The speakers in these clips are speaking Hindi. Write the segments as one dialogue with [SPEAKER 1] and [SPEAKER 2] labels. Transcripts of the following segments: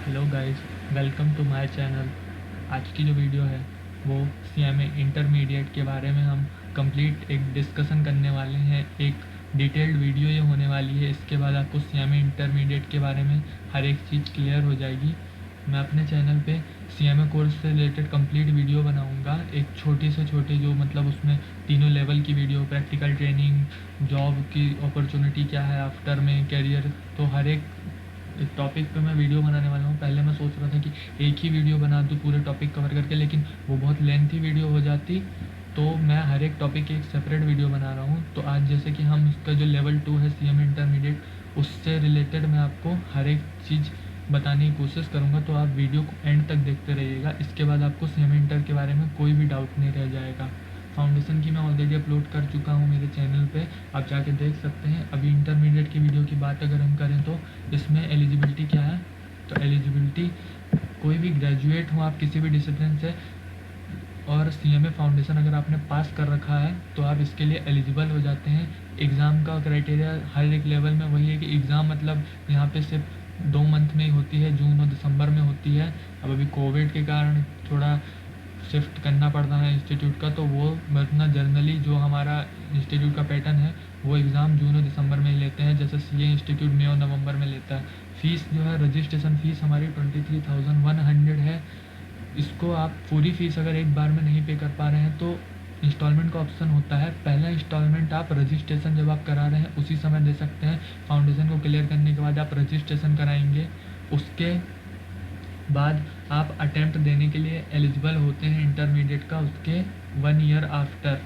[SPEAKER 1] Hello guys, welcome to my channel. आज की जो वीडियो है वो सीएमए इंटरमीडिएट के बारे में हम कंप्लीट एक डिस्कशन करने वाले हैं। एक डिटेल्ड वीडियो ये होने वाली है। इसके बाद आपको सीएमए इंटरमीडिएट के बारे में हर एक चीज़ क्लियर हो जाएगी। मैं अपने चैनल पे सीएमए कोर्स से रिलेटेड कंप्लीट वीडियो बनाऊंगा। एक छोटी से छोटी जो मतलब उसमें तीनों लेवल की वीडियो, प्रैक्टिकल ट्रेनिंग, जॉब की अपॉर्चुनिटी क्या है आफ्टर में, करियर, तो हर एक टॉपिक पे मैं वीडियो बनाने वाला हूँ। पहले मैं सोच रहा था कि एक ही वीडियो बना दूँ पूरे टॉपिक कवर करके, लेकिन वो बहुत लेंथी वीडियो हो जाती, तो मैं हर एक टॉपिक की एक सेपरेट वीडियो बना रहा हूँ। तो आज जैसे कि हम इसका जो लेवल 2 है सीएम इंटरमीडिएट, उससे रिलेटेड मैं आपको हर एक चीज़ बताने की कोशिश करूँगा। तो आप वीडियो को एंड तक देखते रहिएगा। इसके बाद आपको सीएम इंटर के बारे में कोई भी डाउट नहीं रह जाएगा। फाउंडेशन की मैं ऑलरेडी अपलोड कर चुका हूँ मेरे चैनल पे, आप जाके देख सकते हैं। अभी इंटरमीडिएट की वीडियो की बात अगर हम करें तो इसमें एलिजिबिलिटी क्या है, तो एलिजिबिलिटी कोई भी ग्रेजुएट हो आप किसी भी डिसिप्लिन से, और सीएमए फाउंडेशन अगर आपने पास कर रखा है तो आप इसके लिए एलिजिबल हो जाते हैं। एग्ज़ाम का क्राइटेरिया हर एक लेवल में वही है कि एग्ज़ाम मतलब यहाँ पे सिर्फ 2 मंथ में ही होती है, जून और दिसंबर में होती है। अब अभी कोविड के कारण थोड़ा शिफ्ट करना पड़ रहा है इंस्टीट्यूट का, तो वो वरना जनरली जो हमारा इंस्टीट्यूट का पैटर्न है वो एग्ज़ाम जून और दिसंबर में ही लेते हैं। जैसे सीए इंस्टीट्यूट मई और नवंबर में लेता है। फ़ीस जो है, रजिस्ट्रेशन फ़ीस हमारी 23,100 है। इसको आप पूरी फ़ीस अगर एक बार में नहीं पे कर पा रहे हैं तो इंस्टॉलमेंट का ऑप्शन होता है। पहला इंस्टॉलमेंट आप रजिस्ट्रेशन जब आप करा रहे हैं उसी समय दे सकते हैं। फाउंडेशन को क्लियर करने के बाद आप रजिस्ट्रेशन कराएंगे, उसके बाद आप अटेम्प्ट देने के लिए एलिजिबल होते हैं इंटरमीडिएट का, उसके 1 ईयर आफ्टर।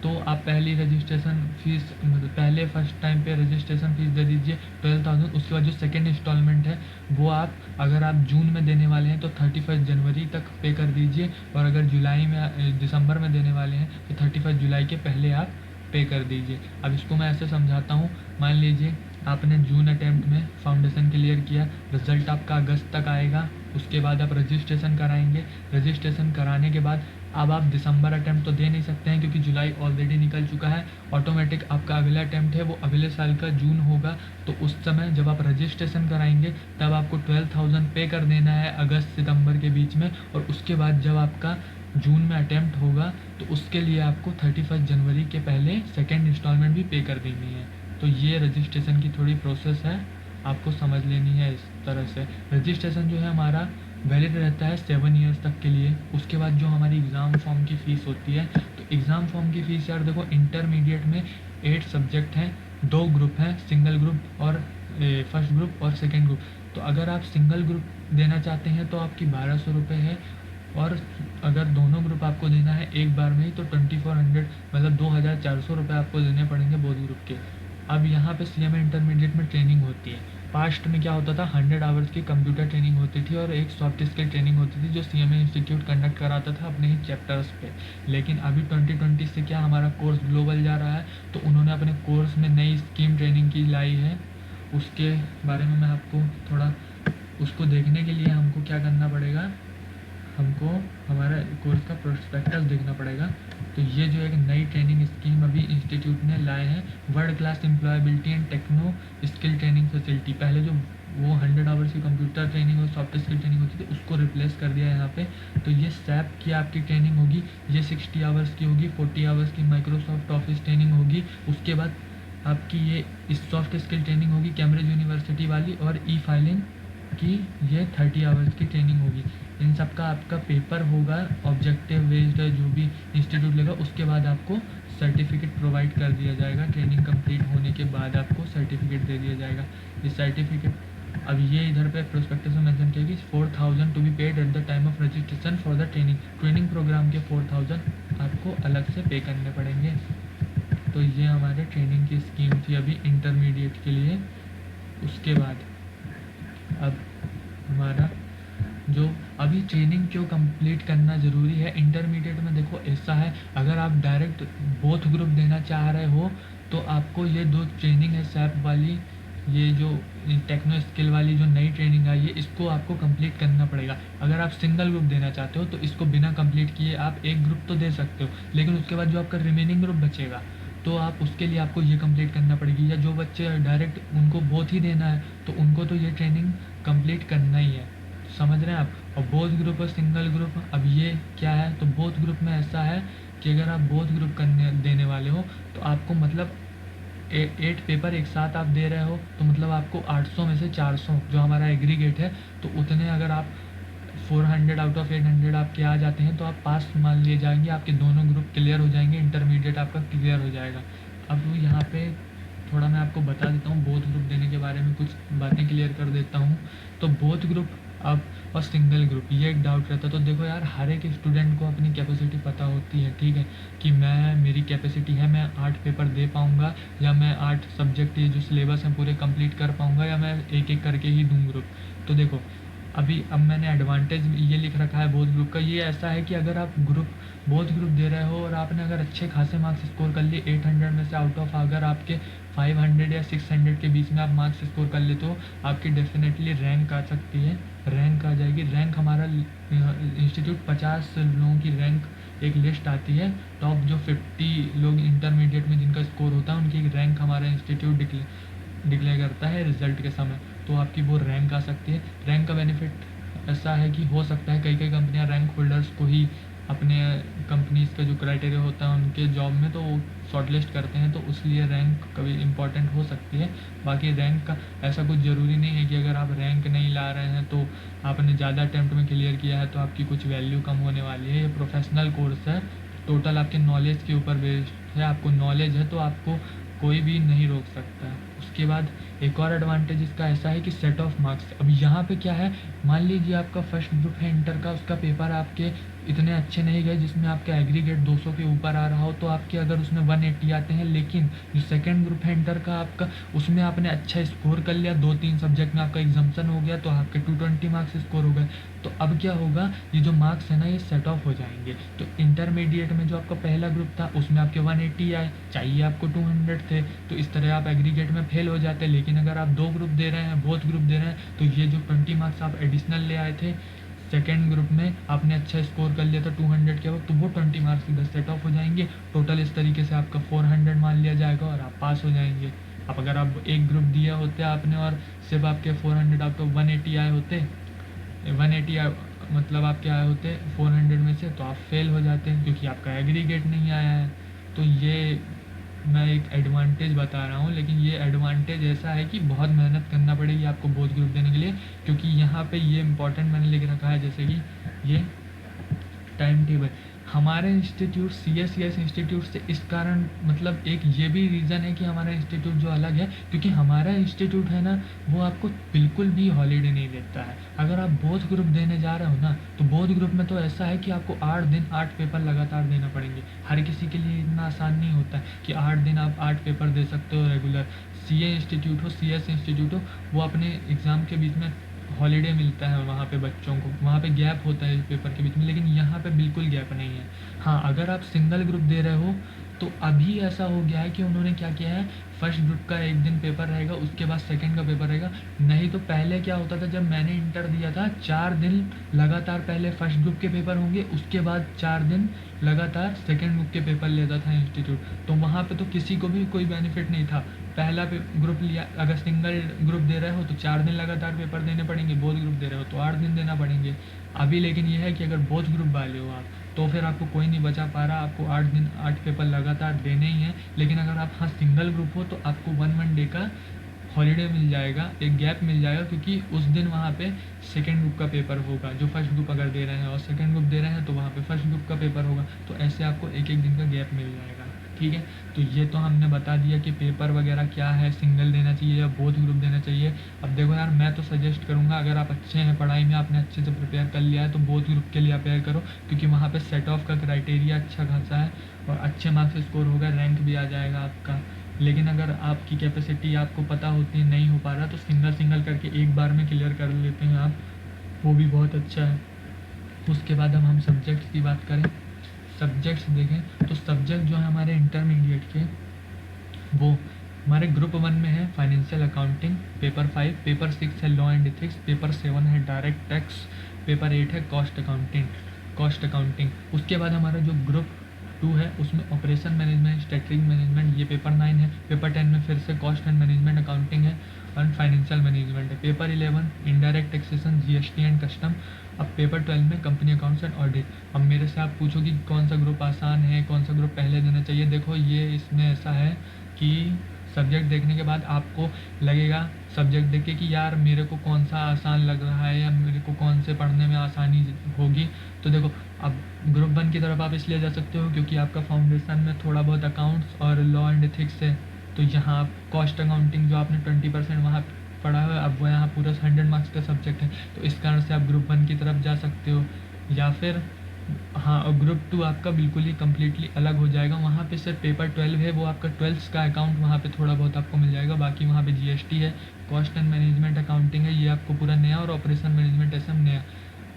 [SPEAKER 1] तो आप पहली रजिस्ट्रेशन फ़ीस मतलब पहले फर्स्ट टाइम पे रजिस्ट्रेशन फ़ीस दे दीजिए 12,000। उसके बाद जो सेकेंड इंस्टॉलमेंट है वो आप अगर आप जून में देने वाले हैं तो 31 जनवरी तक पे कर दीजिए, और अगर जुलाई में दिसंबर में देने वाले हैं तो 31 जुलाई के पहले आप पे कर दीजिए। अब इसको मैं ऐसे समझाता हूँ। मान लीजिए आपने जून अटेम्प्ट में फाउंडेशन क्लियर किया, रिज़ल्ट आपका अगस्त तक आएगा। उसके बाद आप रजिस्ट्रेशन कराएंगे। रजिस्ट्रेशन कराने के बाद अब आप दिसंबर अटेम्प्ट तो दे नहीं सकते हैं क्योंकि जुलाई ऑलरेडी निकल चुका है। ऑटोमेटिक आपका अगला अटेम्प्ट है वो अगले साल का जून होगा। तो उस समय जब आप रजिस्ट्रेशन कराएंगे तब आपको 12,000 पे कर देना है अगस्त सितंबर के बीच में, और उसके बाद जब आपका जून में अटेम्प्ट होगा तो उसके लिए आपको 31 जनवरी के पहले सेकेंड इंस्टॉलमेंट भी पे कर देनी है। तो ये रजिस्ट्रेशन की थोड़ी प्रोसेस है, आपको समझ लेनी है इस तरह से। रजिस्ट्रेशन जो है हमारा वैलिड रहता है 7 ईयर्स तक के लिए। उसके बाद जो हमारी एग्ज़ाम फॉर्म की फ़ीस होती है, तो एग्ज़ाम फॉर्म की फ़ीस यार देखो, इंटरमीडिएट में 8 सब्जेक्ट हैं, 2 ग्रुप हैं, सिंगल ग्रुप और फर्स्ट ग्रुप और सेकेंड ग्रुप। तो अगर आप सिंगल ग्रुप देना चाहते हैं तो आपकी 1200 रुपये है, और अगर दोनों ग्रुप आपको देना है एक बार में ही तो 2400 मतलब 2,400 रुपये आपको देने पड़ेंगे बोथ ग्रुप के। अब यहाँ पे सीएमए इंटरमीडिएट में ट्रेनिंग होती है। पास्ट में क्या होता था, 100 आवर्स की कंप्यूटर ट्रेनिंग होती थी और एक सॉफ्ट स्किल ट्रेनिंग होती थी जो सीएमए इंस्टीट्यूट कंडक्ट कराता था अपने ही चैप्टर्स पे। लेकिन अभी 2020 से क्या हमारा कोर्स ग्लोबल जा रहा है, तो उन्होंने अपने कोर्स में नई स्कीम ट्रेनिंग की लाई है। उसके बारे में मैं आपको थोड़ा, उसको देखने के लिए हमको क्या करना पड़ेगा, हमको हमारा कोर्स का प्रोस्पेक्टस देखना पड़ेगा। तो ये जो एक नई ट्रेनिंग स्कीम अभी इंस्टीट्यूट ने लाए हैं, world class employability and techno skill training facility. पहले जो वो 100 आवर्स की कंप्यूटर ट्रेनिंग और सॉफ्ट स्किल ट्रेनिंग होती थी उसको रिप्लेस कर दिया यहाँ पे। तो ये सैप की आपकी ट्रेनिंग होगी, ये 60 आवर्स की होगी। 40 आवर्स की माइक्रोसॉफ्ट ऑफिस ट्रेनिंग होगी। उसके बाद आपकी ये इस सॉफ्ट स्किल ट्रेनिंग होगी कैम्ब्रिज यूनिवर्सिटी वाली, और ई फाइलिंग की ये 30 आवर्स की ट्रेनिंग होगी। इन सब का आपका पेपर होगा, ऑब्जेक्टिव बेस्ड है जो भी इंस्टीट्यूट लेगा। उसके बाद आपको सर्टिफिकेट प्रोवाइड कर दिया जाएगा। ट्रेनिंग कंप्लीट होने के बाद आपको सर्टिफिकेट दे दिया जाएगा। ये सर्टिफिकेट अब ये इधर पे प्रोस्पेक्टस में मेंशन किया कि 4,000 to be paid at the time of registration for the training. Training program के 4,000 आपको अलग से पे करने पड़ेंगे। तो ये हमारे ट्रेनिंग की स्कीम थी अभी इंटरमीडिएट के लिए। उसके बाद अब हमारा जो अभी ट्रेनिंग क्यों कंप्लीट करना ज़रूरी है इंटरमीडिएट में, देखो ऐसा है, अगर आप डायरेक्ट बोथ ग्रुप देना चाह रहे हो तो आपको ये 2 ट्रेनिंग है सैप वाली, ये जो टेक्नो स्किल वाली जो नई ट्रेनिंग आई है इसको आपको कंप्लीट करना पड़ेगा। अगर आप सिंगल ग्रुप देना चाहते हो तो इसको बिना कंप्लीट किए आप एक ग्रुप तो दे सकते हो, लेकिन उसके बाद जो आपका रिमेनिंग ग्रुप बचेगा तो आप उसके लिए आपको ये कंप्लीट करना पड़ेगी। या जो बच्चे डायरेक्ट उनको बोथ ही देना है तो उनको तो ये ट्रेनिंग कंप्लीट करना ही है। समझ रहे हैं आप। और बोथ ग्रुप और सिंगल ग्रुप, अब ये क्या है, तो बोथ ग्रुप में ऐसा है कि अगर आप बोथ ग्रुप करने देने वाले हो तो आपको मतलब 8 पेपर एक साथ आप दे रहे हो, तो मतलब आपको 800 में से 400 जो हमारा एग्रीगेट है, तो उतने अगर आप 400 आउट ऑफ 800 आपके आ जाते हैं तो आप पास मान लिए जाएंगे, आपके दोनों ग्रुप क्लियर हो जाएंगे, इंटरमीडिएट आपका क्लियर हो जाएगा। अब यहाँ पे थोड़ा मैं आपको बता देता हूँ बोथ ग्रुप देने के बारे में, कुछ बातें क्लियर कर देता हूँ। तो बोथ ग्रुप अब और सिंगल ग्रुप, ये एक डाउट रहता है। तो देखो यार, हर एक स्टूडेंट को अपनी कैपेसिटी पता होती है, ठीक है, कि मेरी कैपेसिटी है, मैं 8 पेपर दे पाऊँगा, या मैं 8 सब्जेक्ट ये जो सिलेबस हैं पूरे कंप्लीट कर पाऊँगा, या मैं एक एक करके ही दूँ ग्रुप। तो देखो अब मैंने एडवांटेज ये लिख रखा है बोथ ग्रुप का, ये ऐसा है कि अगर आप बोथ ग्रुप दे रहे हो और आपने अगर अच्छे खासे मार्क्स स्कोर कर लिए 800 में से, आउट ऑफ अगर आपके 500 या 600 के बीच में आप मार्क्स स्कोर कर लेते हो, आपकी डेफिनेटली रैंक आ सकती है, रैंक आ जाएगी। रैंक हमारा इंस्टीट्यूट 50 लोगों की रैंक एक लिस्ट आती है, टॉप जो 50 लोग इंटरमीडिएट में जिनका स्कोर होता है उनकी एक रैंक हमारा इंस्टीट्यूट डिक्लेयर करता है रिजल्ट के समय, तो आपकी वो रैंक आ सकती है। रैंक का बेनिफिट ऐसा है कि हो सकता है कई कंपनियां रैंक होल्डर्स को ही अपने कंपनीज़ का जो क्राइटेरिया होता है उनके जॉब में तो वो शॉर्टलिस्ट करते हैं, तो उसलिए रैंक कभी इम्पॉर्टेंट हो सकती है। बाकी रैंक का ऐसा कुछ ज़रूरी नहीं है कि अगर आप रैंक नहीं ला रहे हैं तो आपने ज़्यादा अटैम्प्ट में क्लियर किया है तो आपकी कुछ वैल्यू कम होने वाली है। ये प्रोफेशनल कोर्स है, टोटल आपके नॉलेज के ऊपर बेस्ड है, आपको नॉलेज है तो आपको कोई भी नहीं रोक सकता है। उसके बाद एक और एडवांटेज इसका ऐसा है कि सेट ऑफ मार्क्स, अब यहाँ पे क्या है, मान लीजिए आपका फर्स्ट ग्रुप है इंटर का, उसका पेपर आपके इतने अच्छे नहीं गए जिसमें आपका एग्रीगेट 200 के ऊपर आ रहा हो, तो आपके अगर उसमें 180 आते हैं, लेकिन जो सेकंड ग्रुप है इंटर का आपका, उसमें आपने अच्छा स्कोर कर लिया, 2-3 सब्जेक्ट में आपका एग्जाम्पशन हो गया तो आपके 220 मार्क्स स्कोर हो गए, तो अब क्या होगा, ये जो मार्क्स है ना ये सेट ऑफ हो जाएंगे। तो इंटरमीडिएट में जो आपका पहला ग्रुप था उसमें आपके 180 आए, चाहिए आपको 200 थे, तो इस तरह आप एग्रीगेट में फेल हो जाते। लेकिन अगर आप 2 ग्रुप दे रहे हैं, बोथ ग्रुप दे रहे हैं, तो ये जो 20 मार्क्स आप एडिशनल ले आए थे सेकेंड ग्रुप में, आपने अच्छा स्कोर कर लिया था 200 के वक्त, तो वो 20 मार्क्स इधर सेट ऑफ हो जाएंगे। टोटल इस तरीके से आपका 400 मान लिया जाएगा और आप पास हो जाएंगे। अब अगर आप एक ग्रुप दिया होते आपने और सिर्फ आपके 400 आउट ऑफ 180 आए होते, 180 मतलब आपके आए होते 400 में से, तो आप फेल हो जाते हैं क्योंकि आपका एग्रीगेट नहीं आया है। तो ये मैं एक एडवांटेज बता रहा हूँ, लेकिन ये एडवांटेज ऐसा है कि बहुत मेहनत करना पड़ेगी आपको बोथ ग्रुप देने के लिए, क्योंकि यहाँ पे ये इंपॉर्टेंट मैंने लिख रखा है, जैसे कि ये टाइम टेबल हमारे इंस्टीट्यूट CSCS इंस्टीट्यूट से इस कारण, मतलब एक ये भी रीज़न है कि हमारा इंस्टीट्यूट जो अलग है, क्योंकि हमारा इंस्टीट्यूट है ना वो आपको बिल्कुल भी हॉलीडे नहीं देता है। अगर आप बोथ ग्रुप देने जा रहे हो ना, तो बोथ ग्रुप में तो ऐसा है कि आपको 8 दिन 8 पेपर लगातार देना पड़ेंगे। हर किसी के लिए इतना आसान नहीं होता है कि 8 दिन आप 8 पेपर दे सकते हो रेगुलर। CA इंस्टीट्यूट हो, CS इंस्टीट्यूट हो, वो अपने एग्ज़ाम के बीच में हॉलीडे मिलता है वहाँ पे बच्चों को, वहाँ पे गैप होता है पेपर के बीच में, लेकिन यहाँ पे बिल्कुल गैप नहीं है। हाँ, अगर आप सिंगल ग्रुप दे रहे हो तो अभी ऐसा हो गया है कि उन्होंने क्या किया है, फर्स्ट ग्रुप का एक दिन पेपर रहेगा, उसके बाद सेकंड का पेपर रहेगा। नहीं तो पहले क्या होता था, जब मैंने इंटर दिया था 4 दिन लगातार पहले फर्स्ट ग्रुप के पेपर होंगे, उसके बाद 4 दिन लगातार सेकंड ग्रुप के पेपर लेता था इंस्टीट्यूट। तो वहाँ पे तो किसी को भी कोई बेनिफिट नहीं था। पहला ग्रुप लिया, अगर सिंगल ग्रुप दे रहे हो तो 4 दिन लगातार पेपर देने पड़ेंगे, बोथ ग्रुप दे रहे हो तो 8 दिन देना पड़ेंगे। अभी लेकिन ये है कि अगर बोथ ग्रुप वाले हो आप, तो फिर आपको कोई नहीं बचा पा रहा, आपको 8 दिन 8 पेपर लगातार देने ही हैं। लेकिन अगर आप हाँ सिंगल ग्रुप हो तो आपको 1 डे का हॉलीडे मिल जाएगा, एक गैप मिल जाएगा, क्योंकि उस दिन वहाँ पे सेकेंड ग्रुप का पेपर होगा। जो फर्स्ट ग्रुप अगर दे रहे हैं और सेकेंड ग्रुप दे रहे हैं तो वहाँ पे फर्स्ट ग्रुप का पेपर होगा, तो ऐसे आपको एक दिन का गैप मिल जाएगा। ठीक है, तो ये तो हमने बता दिया कि पेपर वगैरह क्या है, सिंगल देना चाहिए या बोथ ग्रुप देना चाहिए। अब देखो यार, मैं तो सजेस्ट करूँगा, अगर आप अच्छे हैं पढ़ाई में, आपने अच्छे से प्रिपेयर कर लिया है, तो बोथ ग्रुप के लिए अपेयर करो, क्योंकि वहाँ पे सेट ऑफ का क्राइटेरिया अच्छा खासा है और अच्छे मार्क्स स्कोर होगा, रैंक भी आ जाएगा आपका। लेकिन अगर आपकी कैपेसिटी आपको पता होती है नहीं हो पा रहा, तो सिंगल करके एक बार में क्लियर कर लेते हैं आप, वो भी बहुत अच्छा है। उसके बाद अब हम सब्जेक्ट्स की बात करें, सब्जेक्ट्स देखें तो सब्जेक्ट जो है हमारे इंटरमीडिएट के, वो हमारे ग्रुप 1 में है फाइनेंशियल अकाउंटिंग, पेपर 5, पेपर 6 है लॉ एंड एथिक्स, पेपर 7 है डायरेक्ट टैक्स, पेपर 8 है कॉस्ट अकाउंटिंग। उसके बाद हमारा जो ग्रुप 2 है उसमें ऑपरेशन मैनेजमेंट, स्ट्रेटजिक मैनेजमेंट, ये पेपर 9 है। पेपर 10 में फिर से कॉस्ट एंड मैनेजमेंट अकाउंटिंग है। और फाइनेंशियल मैनेजमेंट है। Paper 11 indirect taxation, GST and custom. अब पेपर 12 में कंपनी अकाउंट्स एंड ऑडिट। अब मेरे से आप पूछो कि कौन सा ग्रुप आसान है, कौन सा ग्रुप पहले देना चाहिए। देखो ये इसमें ऐसा है कि सब्जेक्ट देखने के बाद आपको लगेगा सब्जेक्ट देख के कि यार मेरे को कौन सा आसान लग रहा है या मेरे को कौन से पढ़ने में आसानी होगी। तो देखो अब ग्रुप 1 की तरफ आप इसलिए जा सकते हो क्योंकि आपका फाउंडेशन में थोड़ा बहुत अकाउंट्स और लॉ एंड एथिक्स है। तो यहाँ आप कॉस्ट अकाउंटिंग जो आपने 20% वहाँ पढ़ा हुआ है, अब वो यहाँ पूरा 100 मार्क्स का सब्जेक्ट है, तो इस कारण से आप ग्रुप 1 की तरफ जा सकते हो। या फिर हाँ, और ग्रुप 2 आपका बिल्कुल ही कम्प्लीटली अलग हो जाएगा। वहाँ पे सिर्फ पेपर 12 है, वो आपका 12th का अकाउंट वहाँ पे थोड़ा बहुत आपको मिल जाएगा। बाकी वहाँ पे जीएसटी है, कॉस्ट एंड मैनेजमेंट अकाउंटिंग है, ये आपको पूरा नया, और ऑपरेशन मैनेजमेंट ऐसा नया।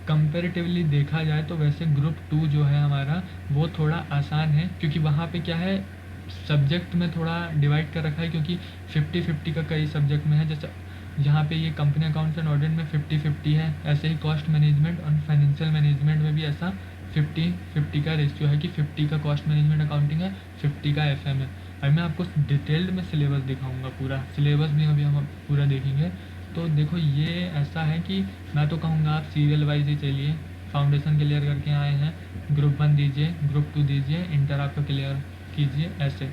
[SPEAKER 1] कंपेरेटिवली देखा जाए तो वैसे ग्रुप 2 जो है हमारा वो थोड़ा आसान है, क्योंकि वहाँ पे क्या है सब्जेक्ट में थोड़ा डिवाइड कर रखा है, क्योंकि 50-50 का कई सब्जेक्ट में है। जैसे यहाँ पे ये कंपनी अकाउंट्स एंड ऑडिट में 50-50 है, ऐसे ही कॉस्ट मैनेजमेंट और फाइनेंशियल मैनेजमेंट में भी ऐसा 50-50 का रेशियो है कि 50 का कॉस्ट मैनेजमेंट अकाउंटिंग है, 50 का एफएम है। अभी मैं आपको डिटेल्ड में सिलेबस दिखाऊंगा, पूरा सिलेबस भी अभी हम पूरा देखेंगे। तो देखो ये ऐसा है कि मैं तो कहूँगा आप सीरियल वाइज ही चलिए। फाउंडेशन क्लियर करके आए हैं, ग्रुप 1 दीजिए, ग्रुप 2 दीजिए, इंटर आपका क्लियर कीजिए ऐसे।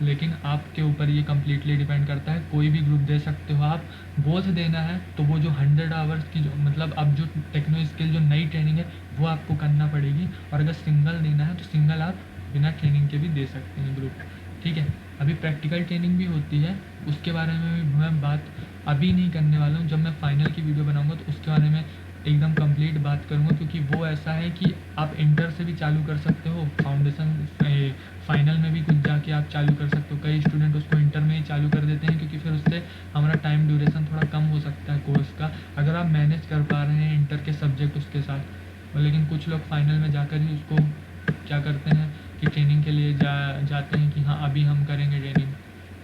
[SPEAKER 1] लेकिन आपके ऊपर ये कम्प्लीटली डिपेंड करता है, कोई भी ग्रुप दे सकते हो आप। बोथ देना है तो वो जो 100 आवर्स की जो मतलब अब जो टेक्नो स्किल जो नई ट्रेनिंग है वो आपको करना पड़ेगी, और अगर सिंगल देना है तो सिंगल आप बिना ट्रेनिंग के भी दे सकते हैं ग्रुप, ठीक है। अभी प्रैक्टिकल ट्रेनिंग भी होती है, उसके बारे में भी मैं बात अभी नहीं करने वाला हूँ। जब मैं फाइनल की वीडियो बनाऊँगा तो उसके बारे में एकदम कंप्लीट बात करूँगा, क्योंकि वो ऐसा है कि आप इंटर से भी चालू कर सकते हो, फाउंडेशन फाइनल में भी कुछ जाके आप चालू कर सकते हो। कई स्टूडेंट उसको इंटर में ही चालू कर देते हैं, क्योंकि फिर उससे हमारा टाइम ड्यूरेशन थोड़ा कम हो सकता है कोर्स का, अगर आप मैनेज कर पा रहे हैं इंटर के सब्जेक्ट उसके साथ। लेकिन कुछ लोग फाइनल में जाकर ही उसको क्या करते हैं कि ट्रेनिंग के लिए जाते हैं कि हाँ अभी हम करेंगे ट्रेनिंग।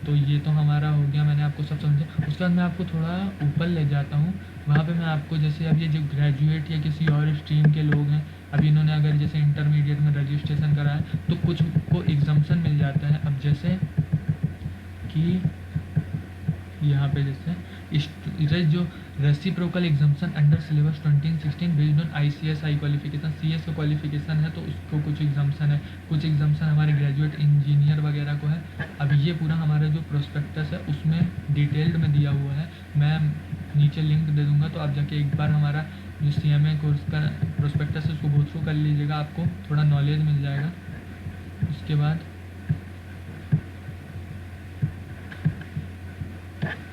[SPEAKER 1] तो ये तो हमारा हो गया, मैंने आपको सब समझा। उसके बाद मैं आपको थोड़ा ऊपर ले जाता हूँ, वहाँ पे मैं आपको जैसे अब ये जो ग्रेजुएट या किसी और स्ट्रीम के लोग हैं, अभी इन्होंने अगर जैसे इंटरमीडिएट में रजिस्ट्रेशन करा है तो कुछ को एग्जाम्शन मिल जाता है। अब जैसे कि यहाँ पे जैसे जो reciprocal exemption under syllabus 2016 based on ICSI qualification, CS का क्वालिफिकेशन है तो उसको कुछ एग्जाम्शन है, कुछ एग्जाम्शन हमारे ग्रेजुएट इंजीनियर वगैरह को है। अब ये पूरा हमारा जो प्रोस्पेक्टस है उसमें डिटेल्ड में दिया हुआ है, मैं नीचे लिंक दे दूँगा, तो आप जाके एक बार हमारा जो सीएमए कोर्स का प्रोस्पेक्टस है उसको गो थ्रू कर लीजिएगा, आपको थोड़ा नॉलेज मिल जाएगा। उसके बाद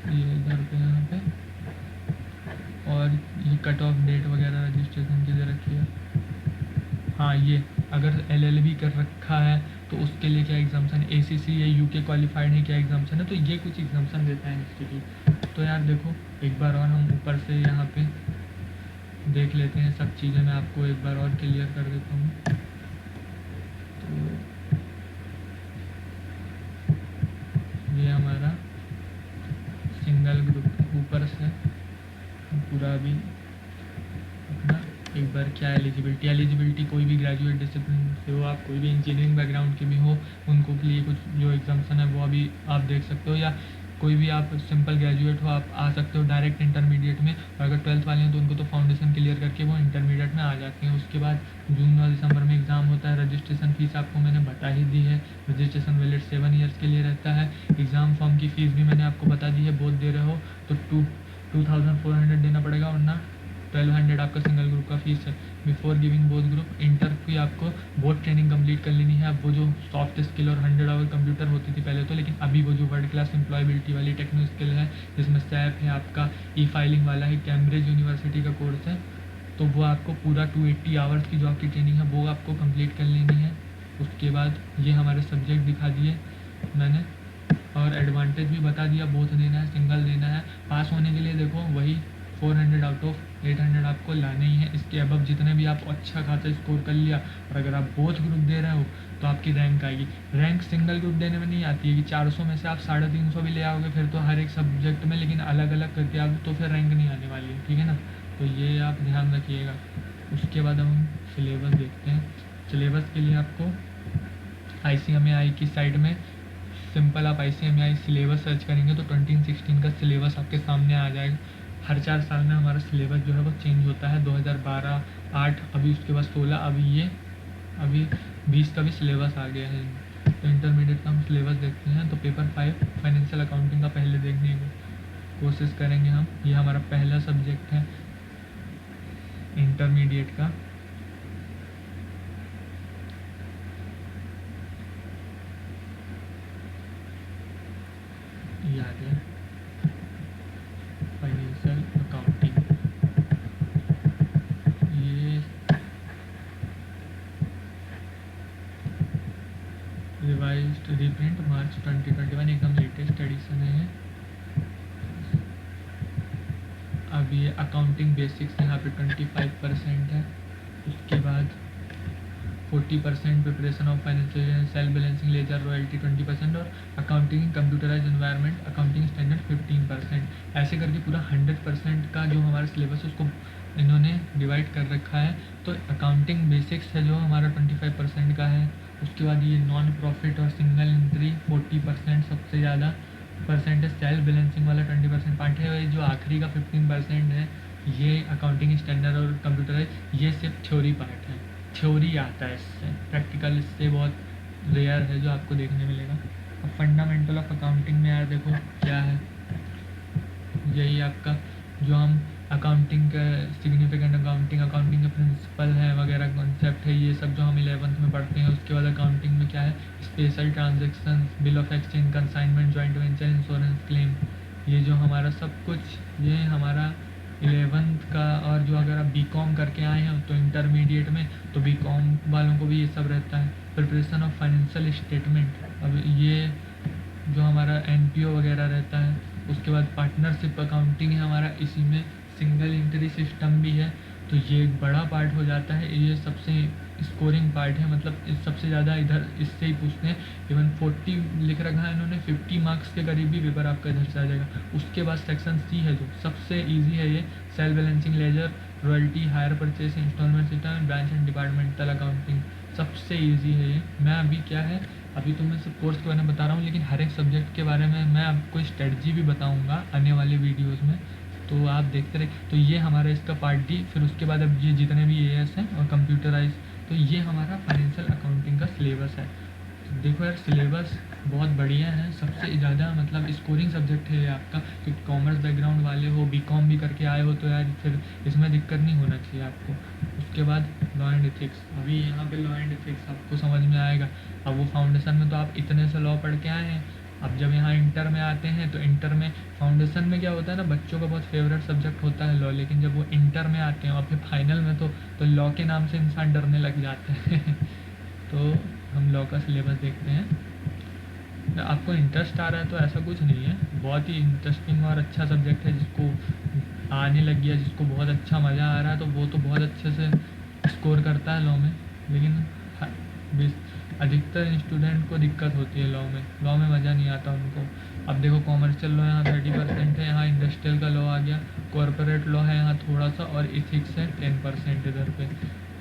[SPEAKER 1] ये इधर पे यहाँ पे, और ये कट ऑफ डेट वगैरह रजिस्ट्रेशन की दे रखी है। हाँ, ये अगर एलएलबी कर रखा है तो उसके लिए क्या एग्जाम्शन है, एसीसी या यूके क्वालिफाइड है क्या एग्जाम्शन है, तो ये कुछ एग्जाम्शन देता है इंस्टीट्यूट। तो यार देखो एक बार और हम ऊपर से यहाँ पे देख लेते हैं सब चीज़ें, मैं आपको एक बार और क्लियर कर देता हूँ। तो ये हमारा सिंगल ग्रुप ऊपर से पूरा अभी अपना एक बार क्या एलिजिबिलिटी कोई भी ग्रेजुएट डिसिप्लिन से हो आप, कोई भी इंजीनियरिंग बैकग्राउंड के भी हो, उनको के लिए कुछ जो एग्जाम्सन है वो अभी आप देख सकते हो, या कोई भी आप सिंपल ग्रेजुएट हो आप आ सकते हो डायरेक्ट इंटरमीडिएट में। और अगर 12th वाले हैं तो उनको तो फाउंडेशन क्लियर करके वो इंटरमीडिएट में आ जाते हैं। उसके बाद जून और दिसंबर में एग्ज़ाम होता है। रजिस्ट्रेशन फ़ीस आपको मैंने बता ही दी है, रजिस्ट्रेशन वैलिड 7 ईयर्स के लिए रहता है। एग्ज़ाम फॉर्म की फ़ीस भी मैंने आपको बता दी है, बोथ दे रहे हो तो 2400 देना पड़ेगा, वरना 1200 आपका सिंगल ग्रुप का फीस है। Before giving both group inter की आपको बोथ ट्रेनिंग कंप्लीट कर लेनी है। अब वो जो सॉफ्ट स्किल और 100 आवर कंप्यूटर होती थी पहले तो, लेकिन अभी वो जो वर्ल्ड क्लास एम्प्लॉयबिलिटी वाली टेक्नो स्किल है जिसमें सैप है, आपका ई फाइलिंग वाला है, कैम्ब्रिज यूनिवर्सिटी का कोर्स है, तो वो आपको पूरा 280 आवर्स की जो आपकी ट्रेनिंग है वो आपको कंप्लीट कर लेनी है। उसके बाद ये हमारे सब्जेक्ट दिखा दिए मैंने, और एडवांटेज भी बता दिया, बोथ देना है सिंगल देना है। पास होने के लिए देखो वही 400 आउट ऑफ 800 आपको लाने ही है। इसके अबव जितने भी आप अच्छा खासा स्कोर कर लिया, और अगर आप बोथ ग्रुप दे रहे हो तो आपकी रैंक आएगी। रैंक सिंगल ग्रुप देने में नहीं आती है कि 400 में से आप 350 भी ले आओगे फिर तो हर एक सब्जेक्ट में, लेकिन अलग अलग करके आप तो फिर रैंक नहीं आने वाली है, ठीक है ना। तो ये आप ध्यान रखिएगा। उसके बाद हम सिलेबस देखते हैं। सिलेबस के लिए आपको ICMAI की साइट में सिंपल आप ICMI सिलेबस सर्च करेंगे तो 2016 का सिलेबस आपके सामने आ जाएगा। हर 4 साल में हमारा सिलेबस जो है वो चेंज होता है। 2012, 8, अभी उसके बाद 16, अभी 20 का भी सिलेबस आ गया है। तो इंटरमीडिएट का हम सिलेबस देखते हैं तो पेपर 5 फाइनेंशियल अकाउंटिंग का पहले देखने की कोशिश करेंगे हम। ये हमारा पहला सब्जेक्ट है इंटरमीडिएट का। ये आ गया फाइनेंशियल अकाउंटिंग। ये रिवाइज्ड रीप्रिंट मार्च 2021 एकदम लेटेस्ट एडिशन है ये। अब ये अकाउंटिंग बेसिक्स यहाँ पे 25% है। उसके बाद 40% preparation of financial self balancing ledger royalty 20% और accounting computerise environment accounting standard 15%। ऐसे करके पूरा 100% का जो हमारा सिलेबस है उसको इन्होंने डिवाइड कर रखा है। तो अकाउंटिंग बेसिक्स है जो हमारा 25% का है। उसके बाद ये नॉन प्रॉफिट और सिंगल एंट्री 40% सबसे ज़्यादा परसेंट है। सेल्फ बैलेंसिंग वाला 20% पार्ट है। जो आखिरी का 15% है ये अकाउंटिंग स्टैंडर्ड और कंप्यूटराइज, ये सिर्फ थ्योरी पार्ट है। थ्योरी आता है इससे, प्रैक्टिकल इससे बहुत रेयर है जो आपको देखने मिलेगा। अब फंडामेंटल ऑफ अकाउंटिंग में यार देखो क्या है, यही आपका जो हम अकाउंटिंग का सिग्निफिकेंट अकाउंटिंग, अकाउंटिंग के प्रिंसिपल हैं वगैरह कॉन्सेप्ट है, ये सब जो हम 11th में पढ़ते हैं। उसके बाद अकाउंटिंग में क्या है, special transaction, bill of exchange, consignment, joint venture, insurance claim, ये जो हमारा सब कुछ ये हमारा 11th का। और जो अगर आप बीकॉम करके आए हैं तो इंटरमीडिएट में, तो बीकॉम वालों को भी ये सब रहता है। प्रिपरेशन ऑफ फाइनेंशियल स्टेटमेंट, अब ये जो हमारा NPO वगैरह रहता है। उसके बाद पार्टनरशिप अकाउंटिंग है हमारा, इसी में सिंगल एंट्री सिस्टम भी है। तो ये एक बड़ा पार्ट हो जाता है, ये सबसे स्कोरिंग पार्ट है, मतलब सबसे ज़्यादा इधर इससे ही पूछते हैं। इवन 40 लिख रखा है इन्होंने, 50 मार्क्स के करीब भी पेपर आपका इधर से आ जाएगा। उसके बाद सेक्शन C है जो सबसे ईजी है, ये self balancing ledger, royalty, hire purchase, instalment system, branch and departmental accounting, सबसे ईजी है ये। मैं अभी क्या है, अभी तो मैं सब कोर्स के बारे में बता रहा हूँ, लेकिन हर एक सब्जेक्ट के बारे में मैं आपको स्ट्रेटजी भी बताऊँगा आने वाले वीडियोज़ में, तो आप देखते रहे। तो ये हमारा इसका पार्ट D। फिर उसके बाद अब ये जितने भी AS हैं और कंप्यूटराइज, तो ये हमारा फाइनेंशियल अकाउंटिंग का सिलेबस है। तो देखो यार सिलेबस बहुत बढ़िया है, सबसे ज़्यादा मतलब स्कोरिंग सब्जेक्ट है ये आपका, क्योंकि कॉमर्स बैकग्राउंड वाले हो, बीकॉम भी करके आए हो, तो यार फिर इसमें दिक्कत नहीं होना चाहिए आपको। उसके बाद लॉ एंड एथिक्स, अभी यहाँ पे लॉ एंड एथिक्स आपको समझ में आएगा। अब वो फाउंडेशन में तो आप इतने से लॉ पढ़ के आए हैं, अब जब यहाँ इंटर में आते हैं तो इंटर में फाउंडेशन में क्या होता है ना, बच्चों का बहुत फेवरेट सब्जेक्ट होता है लॉ, लेकिन जब वो इंटर में आते हैं और फिर फाइनल में तो लॉ के नाम से इंसान डरने लग जाता है तो हम लॉ का सिलेबस देखते हैं। आपको इंटरेस्ट आ रहा है तो ऐसा कुछ नहीं है, बहुत ही इंटरेस्टिंग और अच्छा सब्जेक्ट है। जिसको आने लग गया, जिसको बहुत अच्छा मज़ा आ रहा है, तो वो तो बहुत अच्छे से स्कोर करता है लॉ में। लेकिन अधिकतर स्टूडेंट को दिक्कत होती है लॉ में मज़ा नहीं आता उनको। अब देखो कॉमर्शियल लॉ यहाँ 30% है, यहाँ इंडस्ट्रियल का लॉ आ गया, कॉर्पोरेट लॉ है यहाँ थोड़ा सा, और इथिक्स है 10% इधर पे।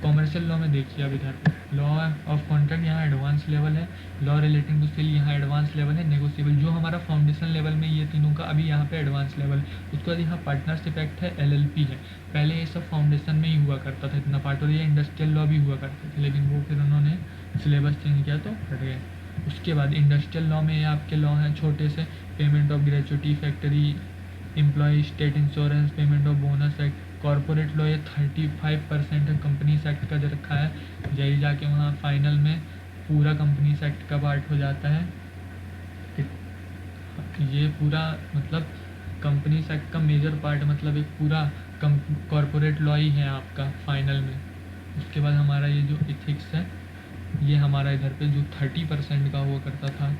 [SPEAKER 1] कॉमर्शियल लॉ में देखिए अब इधर लॉ ऑफ कॉन्ट्रैक्ट यहाँ एडवांस लेवल है, लॉ रिलेटिंग टू सेल यहाँ एडवांस लेवल है, नेगोशिएबल जो हमारा फाउंडेशन लेवल में ये तीनों का, अभी यहाँ पे एडवांस लेवल। उसके बाद यहाँ पार्टनरशिप एक्ट है, LLP है। पहले ये सब फाउंडेशन में ही हुआ करता था इतना पार्ट, और ये इंडस्ट्रियल लॉ भी हुआ करते थे, लेकिन वो फिर उन्होंने सिलेबस चेंज किया तो हट गए। उसके बाद इंडस्ट्रियल लॉ में ये आपके लॉ हैं छोटे से, payment of gratuity, factory employ, state insurance, payment of bonus act. Corporate law ये 35% है, कंपनीज एक्ट का दे रखा है, यही जाके वहाँ फाइनल में पूरा कंपनीज एक्ट का पार्ट हो जाता है। ये पूरा मतलब कंपनीज एक्ट का मेजर पार्ट, मतलब एक पूरा कॉर्पोरेट लॉ ही है आपका फाइनल में। उसके बाद हमारा ये जो इथिक्स है, ये हमारा इधर पे जो 30% का हुआ करता था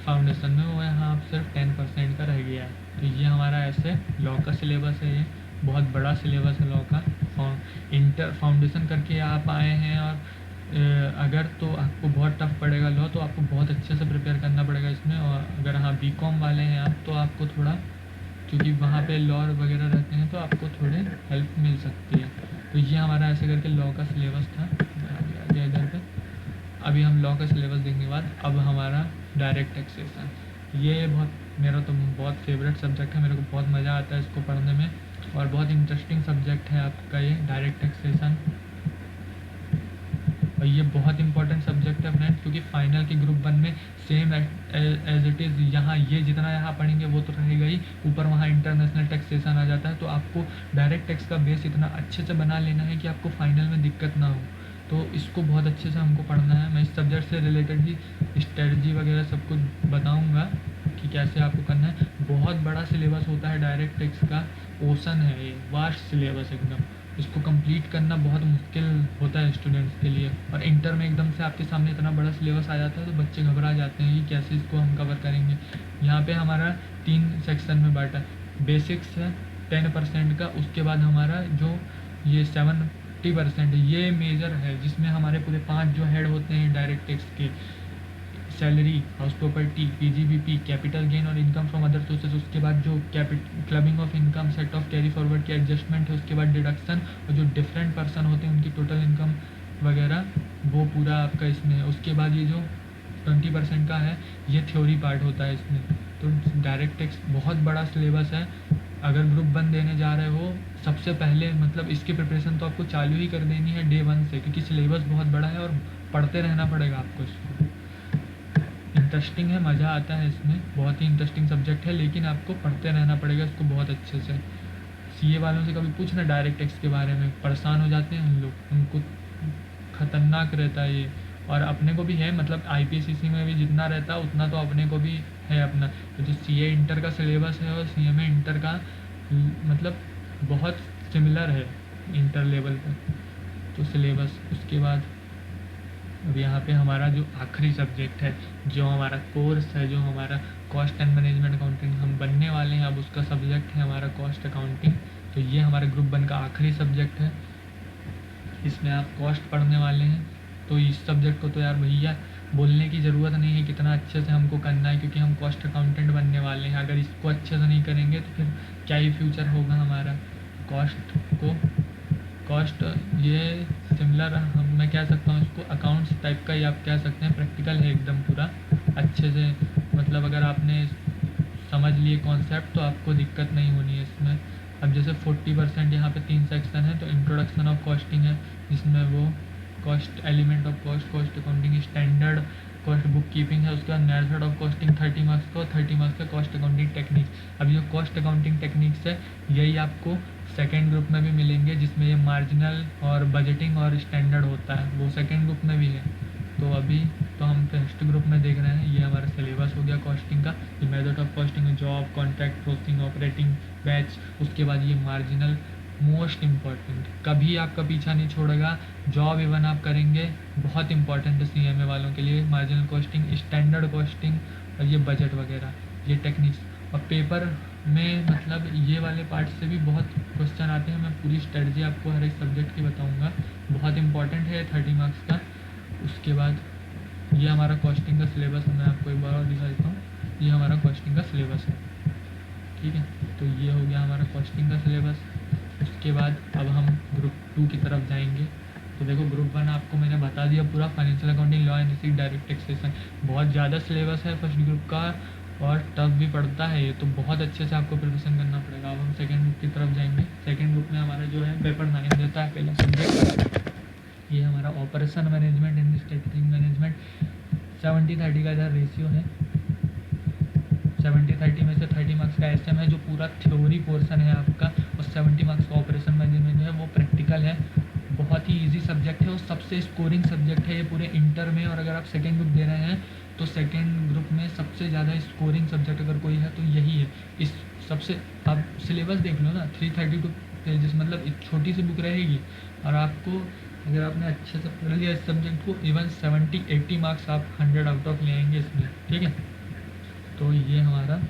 [SPEAKER 1] फाउंडेशन में, वो यहाँ अब सिर्फ 10% का रह गया है। तो ये हमारा ऐसे लॉ का सिलेबस है, ये बहुत बड़ा सिलेबस है लॉ का। फाउंडेशन करके आप आए हैं, और अगर तो आपको बहुत टफ पड़ेगा लॉ, तो आपको बहुत अच्छे से प्रिपेयर करना पड़ेगा इसमें। और अगर हाँ बीकॉम वाले हैं आप, तो आपको थोड़ा, क्योंकि वहाँ पे लॉ वगैरह रहते हैं, तो आपको थोड़े हेल्प मिल सकती है। तो ये हमारा ऐसे करके लॉ का सिलेबस था। आ गया इधर पे। अभी हम लॉ का सिलेबस देखने के बाद अब हमारा डायरेक्ट टैक्सेशन। ये मेरा तो बहुत फेवरेट सब्जेक्ट है, मेरे को बहुत मज़ा आता है इसको पढ़ने में, और बहुत इंटरेस्टिंग सब्जेक्ट है आपका ये डायरेक्ट टैक्सेशन। और ये बहुत इंपॉर्टेंट सब्जेक्ट है फ्रेंड्स, क्योंकि फाइनल के ग्रुप 1 में सेम एज इट इज़ यहाँ ये जितना यहाँ पढ़ेंगे वो तो रहेगा ही, ऊपर वहाँ इंटरनेशनल टैक्सेशन आ जाता है। तो आपको डायरेक्ट टैक्स का बेस इतना अच्छे से बना लेना है कि आपको फाइनल में दिक्कत ना हो। तो इसको बहुत अच्छे से हमको पढ़ना है। मैं इस सब्जेक्ट से रिलेटेड ही स्ट्रेटजी वगैरह सब कुछ बताऊँगा कि कैसे आपको करना है। बहुत बड़ा सिलेबस होता है डायरेक्ट टैक्स का, ओशन है ये, वास्ट सिलेबस एकदम। इसको कंप्लीट करना बहुत मुश्किल होता है स्टूडेंट्स के लिए, और इंटर में एकदम से आपके सामने इतना बड़ा सिलेबस आ जाता है तो बच्चे घबरा जाते हैं कि कैसे इसको हम कवर करेंगे। यहाँ पे हमारा 3 सेक्शन में बांटा, बेसिक्स है 10% का, उसके बाद हमारा जो ये 70% है ये मेजर है, जिसमें हमारे पूरे 5 जो हेड होते हैं डायरेक्ट टैक्स के, salary, house property, PGBP, capital gain और इनकम फ्रॉम अदर सोर्सेज, उसके बाद जो clubbing of income, set of carry forward की एडजस्टमेंट है, उसके बाद डिडक्शन, और जो डिफरेंट पर्सन होते हैं उनकी टोटल इनकम वगैरह, वो पूरा आपका इसमें है। उसके बाद ये जो 20% का है ये थ्योरी पार्ट होता है इसमें। तो डायरेक्ट टैक्स बहुत बड़ा सिलेबस है। अगर ग्रुप 1 देने जा रहे हो, सबसे पहले मतलब इसकी प्रिपरेशन तो आपको चालू ही कर देनी है डे 1 से, क्योंकि सिलेबस बहुत बड़ा है और पढ़ते रहना पड़ेगा आपको इसको। इंटरेस्टिंग है, मज़ा आता है इसमें, बहुत ही इंटरेस्टिंग सब्जेक्ट है, लेकिन आपको पढ़ते रहना पड़ेगा इसको बहुत अच्छे से। सीए वालों से कभी पूछना डायरेक्ट टैक्स के बारे में, परेशान हो जाते हैं उन लोग, उनको ख़तरनाक रहता है ये। और अपने को भी है, मतलब आईपीसीसी में भी जितना रहता है उतना तो अपने को भी है अपना। तो जो सीए इंटर का सिलेबस है और सीएमए इंटर का मतलब बहुत सिमिलर है इंटर लेवल पर तो सिलेबस। उसके बाद अब यहाँ पे हमारा जो आखिरी सब्जेक्ट है, जो हमारा कोर्स है, जो हमारा कॉस्ट एंड मैनेजमेंट अकाउंटिंग हम बनने वाले हैं, अब उसका सब्जेक्ट है हमारा कॉस्ट अकाउंटिंग। तो ये हमारे ग्रुप 1 का आखिरी सब्जेक्ट है, इसमें आप कॉस्ट पढ़ने वाले हैं। तो इस सब्जेक्ट को तो यार भैया बोलने की ज़रूरत नहीं है कितना अच्छे से हमको करना है, क्योंकि हम कॉस्ट अकाउंटेंट बनने वाले हैं। अगर इसको अच्छे से नहीं करेंगे तो फिर क्या ही फ्यूचर होगा हमारा। कॉस्ट ये सिमिलर मैं कह सकता हूँ इसको अकाउंट्स टाइप का ही आप कह सकते हैं, प्रैक्टिकल है एकदम पूरा अच्छे से। मतलब अगर आपने समझ लिए कॉन्सेप्ट तो आपको दिक्कत नहीं होनी है इसमें। अब जैसे 40% यहाँ पे 3 सेक्शन है, तो इंट्रोडक्शन ऑफ कॉस्टिंग है, जिसमें वो cost element of cost, cost accounting standard, cost book keeping है, उसका मेथड ऑफ कॉस्टिंग 30 मार्क्स का, और 30 मार्क्स का कॉस्ट अकाउंटिंग टेक्निक्स। अब जो कॉस्ट अकाउंटिंग टेक्निक्स है यही आपको सेकेंड ग्रुप में भी मिलेंगे, जिसमें ये मार्जिनल और बजटिंग और स्टैंडर्ड होता है, वो सेकेंड ग्रुप में भी है। तो अभी तो हम फर्स्ट ग्रुप में देख रहे हैं, ये हमारा सिलेबस हो गया कॉस्टिंग का। ये method of costing, job, contract, processing, operating, batch, उसके बाद ये मार्जिनल, मोस्ट इम्पॉर्टेंट, कभी आपका पीछा नहीं छोड़ेगा। जॉब इवन आप करेंगे, बहुत इंपॉर्टेंट है सीएमए वालों के लिए। मार्जिनल कॉस्टिंग, स्टैंडर्ड कॉस्टिंग, और ये बजट वगैरह, ये टेक्निक्स। और पेपर में मतलब ये वाले पार्ट से भी बहुत क्वेश्चन आते हैं। मैं पूरी स्ट्रेटजी आपको हर एक सब्जेक्ट की बताऊंगा, बहुत इंपॉर्टेंट है 30 मार्क्स का। उसके बाद ये हमारा कॉस्टिंग का सिलेबस है, मैं आपको एक बार और दिखा देता हूँ। ये हमारा कॉस्टिंग का सिलेबस है, ठीक है। तो ये हो गया हमारा कॉस्टिंग का सिलेबस। उसके बाद अब हम ग्रुप 2 की तरफ जाएंगे। तो देखो ग्रुप 1 आपको मैंने बता दिया पूरा, financial accounting, law and ethics, direct taxation. बहुत ज़्यादा सिलेबस है फर्स्ट ग्रुप का और टफ भी पड़ता है ये, तो बहुत अच्छे से आपको प्रिपरेशन करना पड़ेगा। अब हम सेकेंड ग्रुप की तरफ जाएंगे। सेकेंड ग्रुप में हमारा जो है पेपर 9 देता है पहला सब्जेक्ट, ये हमारा operation management and strategic management. 70-30 का इधर रेशियो है, 70-30 में से 30 मार्क्स का एसएम है जो पूरा थ्योरी पोर्शन है आपका, और 70 मार्क्स का ऑपरेशन मैनेजमेंट है वो प्रैक्टिकल है। बहुत ही इजी सब्जेक्ट है और सबसे स्कोरिंग सब्जेक्ट है ये पूरे इंटर में। और अगर आप सेकेंड ग्रुप दे रहे हैं तो सेकेंड ग्रुप में सबसे ज़्यादा स्कोरिंग सब्जेक्ट अगर कोई है तो यही है। इस सबसे आप सिलेबस देख लो ना, 332 पेजेस, मतलब एक छोटी सी बुक रहेगी, और आपको अगर आपने अच्छे से पढ़ लिया इस सब्जेक्ट को, इवन 70-80 मार्क्स आप 100 आउट ऑफ ले आएंगे इसमें, ठीक है। तो ये हमारा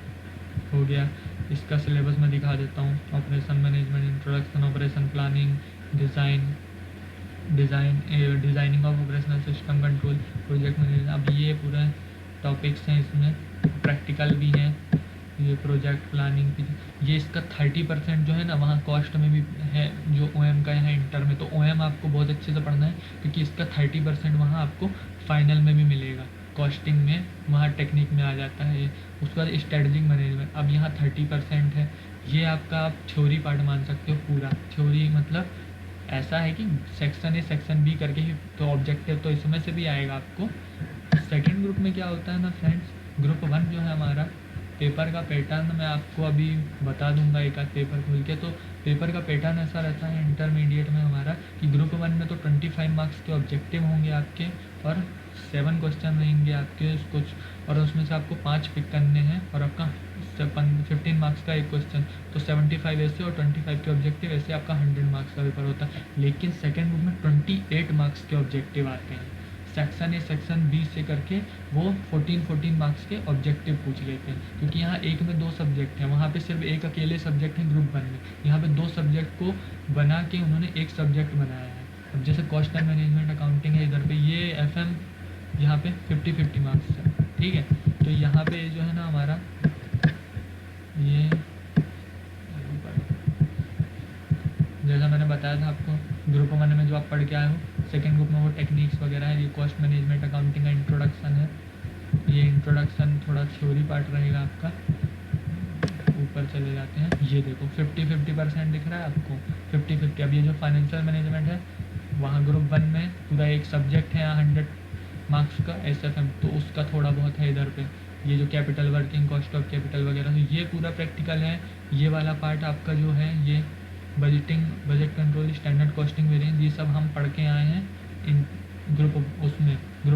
[SPEAKER 1] हो गया। इसका सिलेबस मैं दिखा देता हूँ। Operation management, introduction, operation planning, designing of operational system control, project management. अब ये पूरा टॉपिक्स हैं, इसमें प्रैक्टिकल भी हैं। ये प्रोजेक्ट प्लानिंग की, ये इसका 30% जो है ना वहाँ कॉस्ट में भी है, जो ओएम का है इंटर में। तो ओएम आपको बहुत अच्छे से पढ़ना है, क्योंकि इसका 30% वहाँ आपको फाइनल में भी मिलेगा। कॉस्टिंग में, वहाँ टेक्निक में आ जाता है। उसके बाद स्ट्रेटजिक मैनेजमेंट, अब यहाँ 30% है। ये आपका आप थ्योरी पार्ट मान सकते हो पूरा। थ्योरी मतलब ऐसा है कि सेक्शन ए सेक्शन बी करके ही, तो ऑब्जेक्टिव तो इसमें से भी आएगा आपको। सेकेंड ग्रुप में क्या होता है ना फ्रेंड्स, ग्रुप 1 जो है हमारा, पेपर का पैटर्न मैं आपको अभी बता दूंगा एक आध पेपर खोल के। तो पेपर का पैटर्न ऐसा रहता है इंटरमीडिएट में हमारा कि ग्रुप 1 में तो 25 मार्क्स के ऑब्जेक्टिव होंगे आपके, और 7 क्वेश्चन रहेंगे आपके कुछ, और उसमें से आपको 5 पिक करने हैं, और आपका 15 मार्क्स का एक क्वेश्चन, तो 75 ऐसे और 25 के ऑब्जेक्टिव ऐसे, आपका 100 मार्क्स का पेपर होता है। लेकिन सेकेंड ग्रुप में 28 मार्क्स के ऑब्जेक्टिव आते हैं। सेक्शन ए सेक्शन बी से करके वो 14 मार्क्स के ऑब्जेक्टिव पूछ लेते हैं, क्योंकि यहाँ एक में 2 सब्जेक्ट हैं, वहाँ पे सिर्फ एक अकेले सब्जेक्ट है ग्रुप 1 में। यहाँ पे 2 सब्जेक्ट को बना के उन्होंने एक सब्जेक्ट बनाया है। अब जैसे कॉस्ट एंड मैनेजमेंट अकाउंटिंग है इधर पे, ये FM यहाँ पे 50-50 मार्क्स है, ठीक है। तो यहाँ पे जो है ना हमारा ये, जैसा मैंने बताया था आपको, ग्रुप 1 में जो आप पढ़ के आए हो, सेकेंड ग्रुप में वो टेक्निक्स वगैरह है। ये कॉस्ट मैनेजमेंट अकाउंटिंग का इंट्रोडक्शन है, ये इंट्रोडक्शन थोड़ा थ्योरी पार्ट रहेगा आपका। ऊपर चले जाते हैं, ये देखो 50-50% दिख रहा है आपको, 50-50। अब ये जो फाइनेंशियल मैनेजमेंट है, वहाँ ग्रुप 1 में पूरा एक सब्जेक्ट है यहाँ 100 मार्क्स का SFM, तो उसका थोड़ा बहुत है इधर पे। ये जो capital working cost of capital वगैरह, तो ये पूरा प्रैक्टिकल है। ये वाला पार्ट आपका जो है, ये budgeting, budget control, standard costing variance, ये सब हम पढ़ के आए हैं इन ग्रुप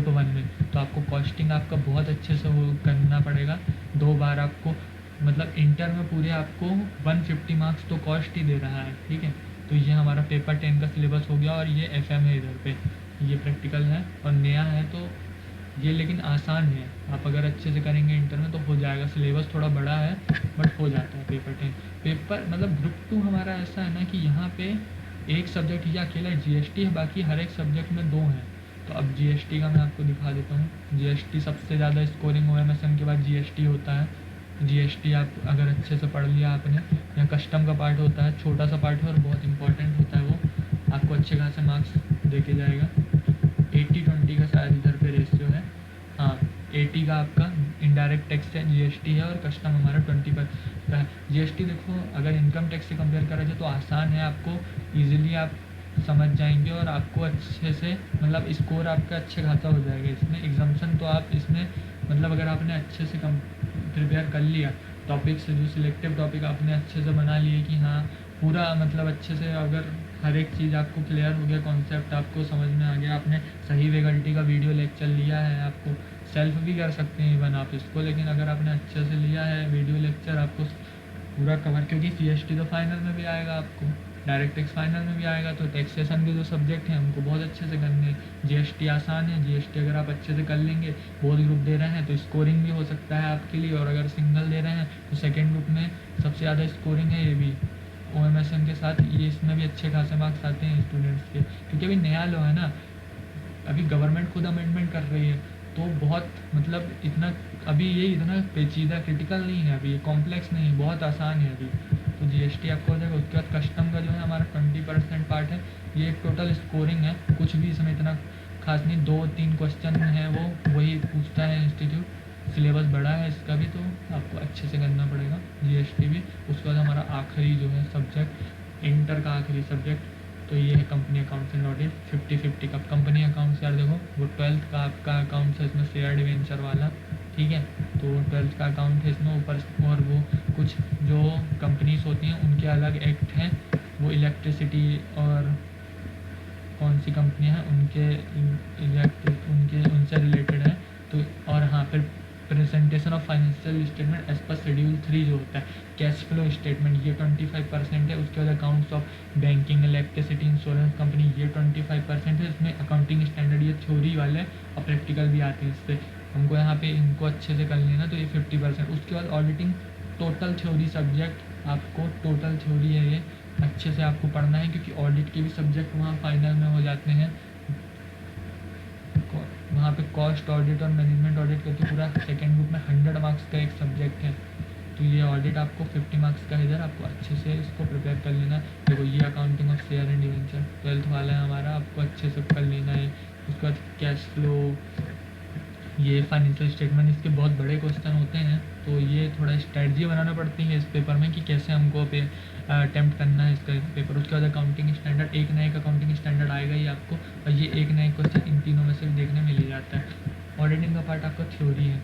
[SPEAKER 1] 1 में। तो आपको कॉस्टिंग आपका बहुत अच्छे से वो करना पड़ेगा। 2 बार आपको, मतलब इंटर में पूरे आपको 150 मार्क्स तो कॉस्ट ही दे रहा है, ठीक है। तो ये हमारा पेपर 10 का सिलेबस हो गया, और ये FM है इधर पे, ये प्रैक्टिकल है और नया है। तो ये लेकिन आसान है, आप अगर अच्छे से करेंगे इंटर में तो हो जाएगा। सिलेबस थोड़ा बड़ा है बट हो जाता है पेपर 10। पेपर मतलब ग्रुप 2 हमारा ऐसा है ना कि यहाँ पे एक सब्जेक्ट ये अकेला GST है, बाकी हर एक सब्जेक्ट में 2 हैं। तो अब GST का मैं आपको दिखा देता हूँ। GST सबसे ज़्यादा स्कोरिंग OMSM के बाद GST होता है। GST आप अगर अच्छे से पढ़ लिया आपने, यहाँ कस्टम का पार्ट होता है, छोटा सा पार्ट है और बहुत इंपॉर्टेंट होता है वो, आपको अच्छे खासे मार्क्स दे के जाएगा। 80-20 का शायद इधर पे रेशियो है, हाँ 80 का आपका इनडायरेक्ट टैक्स है, GST है, और कस्टम हमारा 20 का है। GST देखो अगर इनकम टैक्स से कंपेयर करा जाए तो आसान है, आपको ईजिली आप समझ जाएंगे, और आपको अच्छे से मतलब स्कोर आपका अच्छे खासा हो जाएगा इसमें। एग्जाम्पशन तो आप इसमें मतलब अगर आपने अच्छे से प्रिपेयर कर लिया, टॉपिक से जो सिलेक्टिव टॉपिक आपने अच्छे से बना लिए कि हाँ पूरा मतलब अच्छे से, अगर हर एक चीज़ आपको क्लियर हो गया, कॉन्सेप्ट आपको समझ में आ गया, आपने सही वैकल्टी का वीडियो लेक्चर लिया है, आपको सेल्फ भी कर सकते हैं इवन आप इसको, लेकिन अगर आपने अच्छे से लिया है वीडियो लेक्चर, आपको पूरा कवर, क्योंकि CST तो फाइनल में भी आएगा आपको, डायरेक्ट टैक्स फाइनल में भी आएगा। तो टैक्सेशन के जो सब्जेक्ट हैं उनको बहुत अच्छे से करने हैं। GST आसान है, GST अगर आप अच्छे से कर लेंगे, बहुत ग्रुप दे रहे हैं तो स्कोरिंग भी हो सकता है आपके लिए, और अगर सिंगल दे रहे हैं तो सेकेंड ग्रुप में सबसे ज़्यादा स्कोरिंग है ये भी OMSM के साथ। ये इसमें भी अच्छे खासे मार्क्स आते हैं स्टूडेंट्स के, क्योंकि अभी नया लो है ना, अभी गवर्नमेंट खुद अमेंडमेंट कर रही है, तो बहुत मतलब इतना अभी ये इतना पेचीदा क्रिटिकल नहीं है, अभी ये कॉम्प्लेक्स नहीं है, बहुत आसान है अभी। तो GST आपको हो जाएगा। उसके बाद कस्टम का जो है हमारा 20% पार्ट है, ये एक टोटल स्कोरिंग है, कुछ भी इसमें इतना खास नहीं, 2-3 क्वेश्चन है वो वही पूछता है इंस्टीट्यूट। सिलेबस बड़ा है इसका भी, तो आपको अच्छे से करना पड़ेगा GST भी। उसके बाद हमारा आखिरी जो है सब्जेक्ट, इंटर का आखिरी सब्जेक्ट, तो ये है कंपनी अकाउंट्स एंड ऑडिट। 50-50 का कंपनी अकाउंट्स, यार देखो वो 12th का आपका अकाउंट्स है इसमें, शेयर्ड वेंचर वाला, ठीक है। तो 12th का अकाउंट है इसमें ऊपर, और वो कुछ जो कंपनीज होती हैं उनके अलग एक्ट हैं, वो इलेक्ट्रिसिटी और कौन सी कंपनी है उनके उनसे रिलेटेड है। तो और हाँ फिर presentation of financial statement as per schedule 3 जो होता है, कैश फ्लो स्टेटमेंट, ये 25% है। उसके बाद accounts of banking, electricity, insurance company, ये 25% है। इसमें अकाउंटिंग स्टैंडर्ड ये थ्योरी वाले और प्रैक्टिकल भी आते हैं इससे, हमको यहाँ पे इनको अच्छे से कर लेना, तो ये 50%। उसके बाद ऑडिटिंग, टोटल थ्योरी सब्जेक्ट, आपको टोटल थ्योरी है ये, अच्छे से आपको पढ़ना है, क्योंकि ऑडिट के भी सब्जेक्ट वहाँ फाइनल में हो जाते हैं। वहाँ पे कॉस्ट ऑडिट और मैनेजमेंट ऑडिट करके पूरा सेकेंड ग्रुप में 100 मार्क्स का एक सब्जेक्ट है। तो ये ऑडिट आपको 50 मार्क्स का, इधर आपको अच्छे से इसको प्रिपेयर कर लेना है। देखो ये accounting of share and debenture 12th वाला है हमारा, आपको अच्छे से कर लेना है। उसके बाद कैश फ्लो, ये फाइनेंशियल स्टेटमेंट, इसके बहुत बड़े क्वेश्चन होते हैं, तो ये थोड़ा स्ट्रेटजी बनाना पड़ती है इस पेपर में कि कैसे हमको अटैम्प्ट करना है इसका पेपर। उसके बाद अकाउंटिंग स्टैंडर्ड, एक ना एक अकाउंटिंग स्टैंडर्ड आएगा ही आपको, और ये एक ना एक क्वेश्चन इन तीनों में से भी देखने में ले जाता है। ऑडिटिंग का पार्ट आपका थ्योरी है।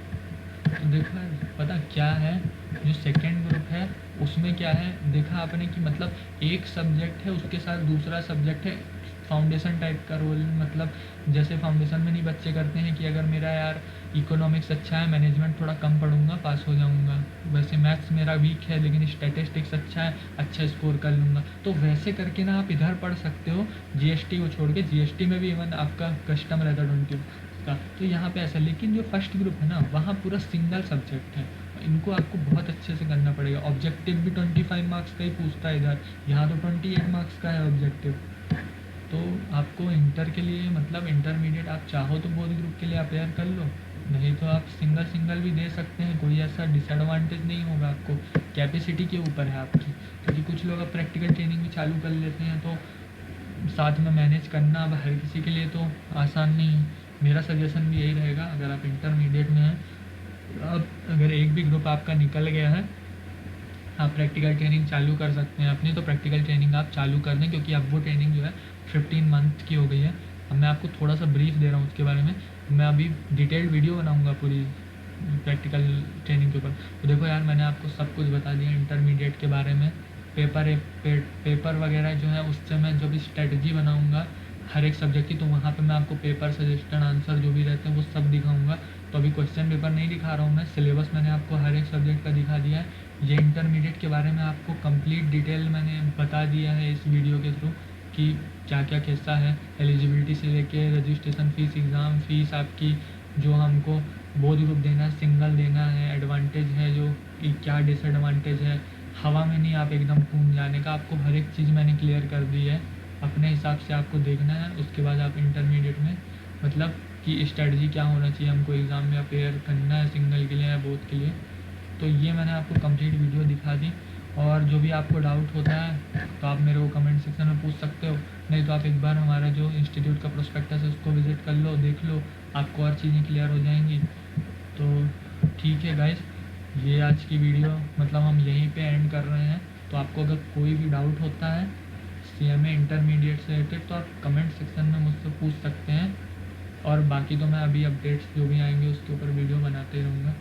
[SPEAKER 1] तो देखो यार, पता क्या है, जो सेकेंड ग्रुप है उसमें क्या है, देखा आपने कि मतलब एक सब्जेक्ट है, उसके साथ दूसरा सब्जेक्ट है फाउंडेशन टाइप का रोल। मतलब जैसे फाउंडेशन में नहीं बच्चे करते हैं कि अगर मेरा यार इकोनॉमिक्स अच्छा है, मैनेजमेंट थोड़ा कम पढ़ूंगा, पास हो जाऊंगा, वैसे मैथ्स मेरा वीक है लेकिन स्टैटिस्टिक्स अच्छा है, अच्छा स्कोर कर लूँगा, तो वैसे करके ना आप इधर पढ़ सकते हो जीएसटी को छोड़ के। जीएसटी में भी इवन आपका कस्टम रहता है 20 का, तो यहाँ पे ऐसा। लेकिन जो फर्स्ट ग्रुप है ना, वहाँ पूरा सिंगल सब्जेक्ट है, इनको आपको बहुत अच्छे से करना पड़ेगा। ऑब्जेक्टिव भी 25 मार्क्स का ही पूछता है इधर, यहाँ तो 28 मार्क्स का है ऑब्जेक्टिव। तो आपको इंटर के लिए, मतलब इंटरमीडिएट आप चाहो तो बोथ ग्रुप के लिए अपेयर कर लो, नहीं तो आप सिंगल सिंगल भी दे सकते हैं, कोई ऐसा डिसएडवांटेज नहीं होगा आपको। कैपेसिटी के ऊपर है आपकी, क्योंकि कुछ लोग अब प्रैक्टिकल ट्रेनिंग भी चालू कर लेते हैं, तो साथ में मैनेज करना अब हर किसी के लिए तो आसान नहीं है। मेरा सजेशन भी यही रहेगा, अगर आप इंटरमीडिएट में हैं, अब अगर एक भी ग्रुप आपका निकल गया है, आप प्रैक्टिकल ट्रेनिंग चालू कर सकते हैं अपनी। तो प्रैक्टिकल ट्रेनिंग आप चालू कर दें, क्योंकि अब वो ट्रेनिंग जो है 15 मंथ की हो गई है। अब मैं आपको थोड़ा सा ब्रीफ दे रहा हूँ उसके बारे में। मैं अभी डिटेल्ड वीडियो बनाऊँगा पूरी प्रैक्टिकल ट्रेनिंग के ऊपर। तो देखो यार, मैंने आपको सब कुछ बता दिया इंटरमीडिएट के बारे में। पेपर वगैरह जो है उससे मैं जब स्ट्रेटजी बनाऊँगा हर एक सब्जेक्ट की, तो वहाँ पे मैं आपको पेपर सजेशन आंसर जो भी रहते हैं वो सब दिखाऊंगा। तो अभी क्वेश्चन पेपर नहीं दिखा रहा हूँ मैं, सिलेबस मैंने आपको हर एक सब्जेक्ट का दिखा दिया है। ये इंटरमीडिएट के बारे में आपको कंप्लीट डिटेल मैंने बता दिया है इस वीडियो के थ्रू, कि क्या क्या कैसा है, एलिजिबिलिटी से लेके रजिस्ट्रेशन फ़ीस, एग्ज़ाम फ़ीस आपकी, जो हमको बोथ ग्रुप देना है, सिंगल देना है, एडवांटेज है जो, कि क्या डिसएडवांटेज है। हवा में नहीं आप एकदम कूद जाने का, आपको हर एक चीज़ मैंने क्लियर कर दी है। अपने हिसाब से आपको देखना है, उसके बाद आप इंटरमीडिएट में मतलब कि स्ट्रेटजी क्या होना चाहिए, हमको एग्ज़ाम में अपेयर करना है सिंगल के लिए या बोथ के लिए। तो ये मैंने आपको कंप्लीट वीडियो दिखा दी। और जो भी आपको डाउट होता है तो आप मेरे को कमेंट सेक्शन में पूछ सकते हो, नहीं तो आप एक बार हमारा जो इंस्टीट्यूट का प्रोस्पेक्टस है उसको विज़िट कर लो, देख लो, आपको और चीज़ें क्लियर हो जाएंगी। तो ठीक है गाइस, ये आज की वीडियो मतलब हम यहीं पे एंड कर रहे हैं। तो आपको अगर कोई भी डाउट होता है सीएमए इंटरमीडिएट से रिलेटेड, तो आप कमेंट सेक्शन में मुझसे पूछ सकते हैं, और बाकी तो मैं अभी अपडेट्स जो भी आएंगे उसके ऊपर वीडियो बनाते रहूँगा।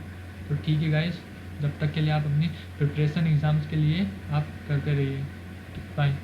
[SPEAKER 1] तो ठीक है गाइस, जब तक के लिए आप अपनी प्रिपरेशन एग्ज़ाम्स के लिए आप करते रहिए। बाय।